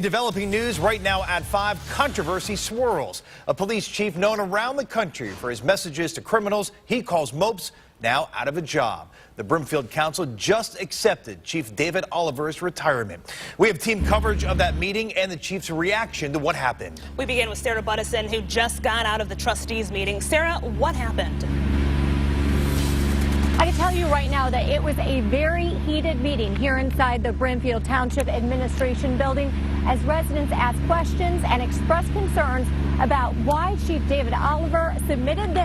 Developing news right now at 5, controversy swirls. A police chief known around the country for his messages to criminals he calls mopes, now out of a job. The Brimfield Council just accepted Chief David Oliver's retirement. We have team coverage of that meeting and the chief's reaction to what happened. We begin with Sarah Buttison, who just got out of the trustees meeting. Sarah, what happened? I can tell you right now that it was a very heated meeting here inside the Brimfield Township Administration Building as residents asked questions and expressed concerns about why Chief David Oliver submitted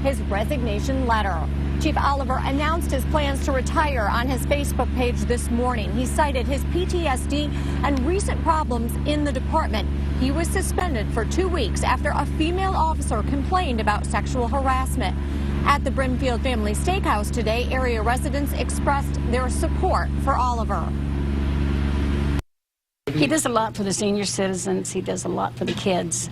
his resignation letter. Chief Oliver announced his plans to retire on his Facebook page this morning. He cited his PTSD and recent problems in the department. He was suspended for 2 weeks after a female officer complained about sexual harassment. At the Brimfield Family Steakhouse today, area residents expressed their support for Oliver. He does a lot for the senior citizens. He does a lot for the kids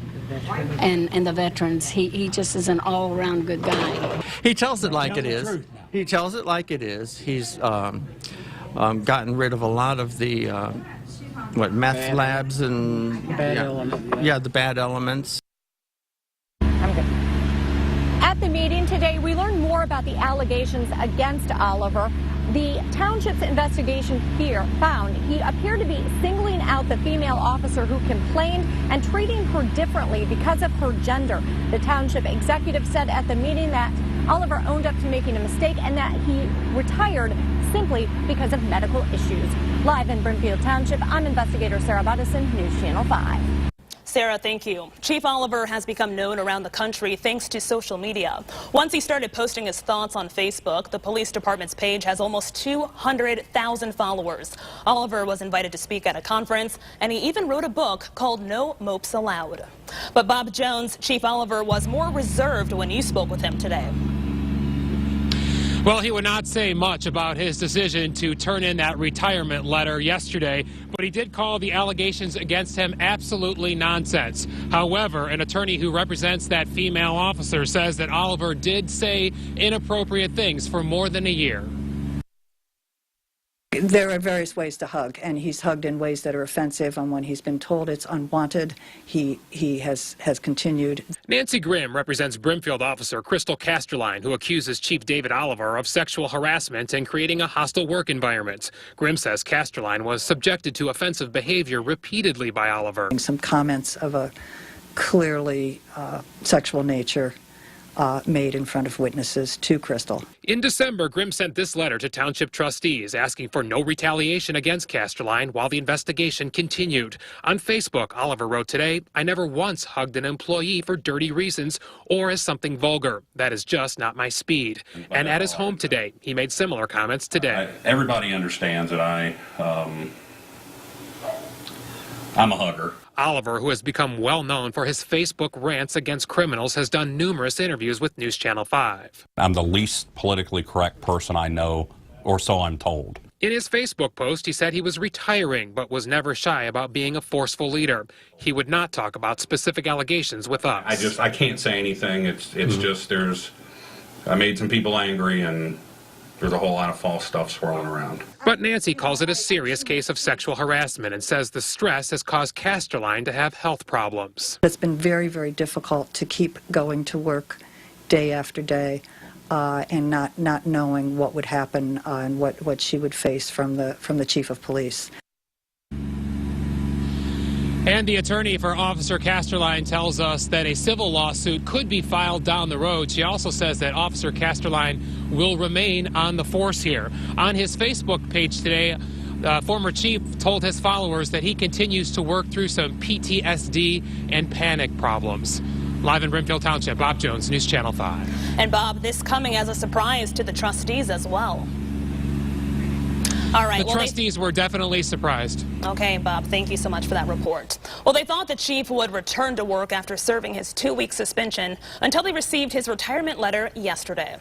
and the veterans. He just is an all-around good guy. He tells it like it is. He tells it like it is. He's gotten rid of a lot of the meth labs and the bad elements. At the meeting today, we learned more about the allegations against Oliver. The township's investigation here found he appeared to be singling out the female officer who complained and treating her differently because of her gender. The township executive said at the meeting that Oliver owned up to making a mistake and that he retired simply because of medical issues. Live in Brimfield Township, I'm investigator Sarah Buttison, News Channel 5. Sarah, thank you. Chief Oliver has become known around the country thanks to social media. Once he started posting his thoughts on Facebook, the police department's page has almost 200,000 followers. Oliver was invited to speak at a conference, and he even wrote a book called No Mopes Allowed. But Bob Jones, Chief Oliver was more reserved when you spoke with him today. Well, he would not say much about his decision to turn in that retirement letter yesterday, but he did call the allegations against him absolutely nonsense. However, an attorney who represents that female officer says that Oliver did say inappropriate things for more than a year. There are various ways to hug, and he's hugged in ways that are offensive, and when he's been told it's unwanted, he has continued. Nancy Grimm represents Brimfield officer Crystal Casterline, who accuses Chief David Oliver of sexual harassment and creating a hostile work environment. Grimm says Casterline was subjected to offensive behavior repeatedly by Oliver. Some comments of a clearly sexual nature made in front of witnesses to Crystal. In December, Grimm sent this letter to township trustees asking for no retaliation against Casterline while the investigation continued. On Facebook, Oliver wrote today, "I never once hugged an employee for dirty reasons or as something vulgar. That is just not my speed." And at his home today, he made similar comments today. Everybody understands that I'm a hugger. Oliver, who has become well known for his Facebook rants against criminals, has done numerous interviews with News Channel 5. I'm the least politically correct person I know, or so I'm told. In his Facebook post, he said he was retiring, but was never shy about being a forceful leader. He would not talk about specific allegations with us. I can't say anything. It's just I made some people angry, and there's a whole lot of false stuff swirling around. But Nancy calls it a serious case of sexual harassment and says the stress has caused Casterline to have health problems. It's been very, very difficult to keep going to work day after day and not knowing what would happen and what she would face from the chief of police. And the attorney for Officer Casterline tells us that a civil lawsuit could be filed down the road. She also says that Officer Casterline will remain on the force here. On his Facebook page today, former chief told his followers that he continues to work through some PTSD and panic problems. Live in Brimfield Township, Bob Jones, News Channel 5. And Bob, this coming as a surprise to the trustees as well. All right. The trustees were definitely surprised. Okay, Bob, thank you so much for that report. Well, they thought the chief would return to work after serving his 2-week suspension until they received his retirement letter yesterday.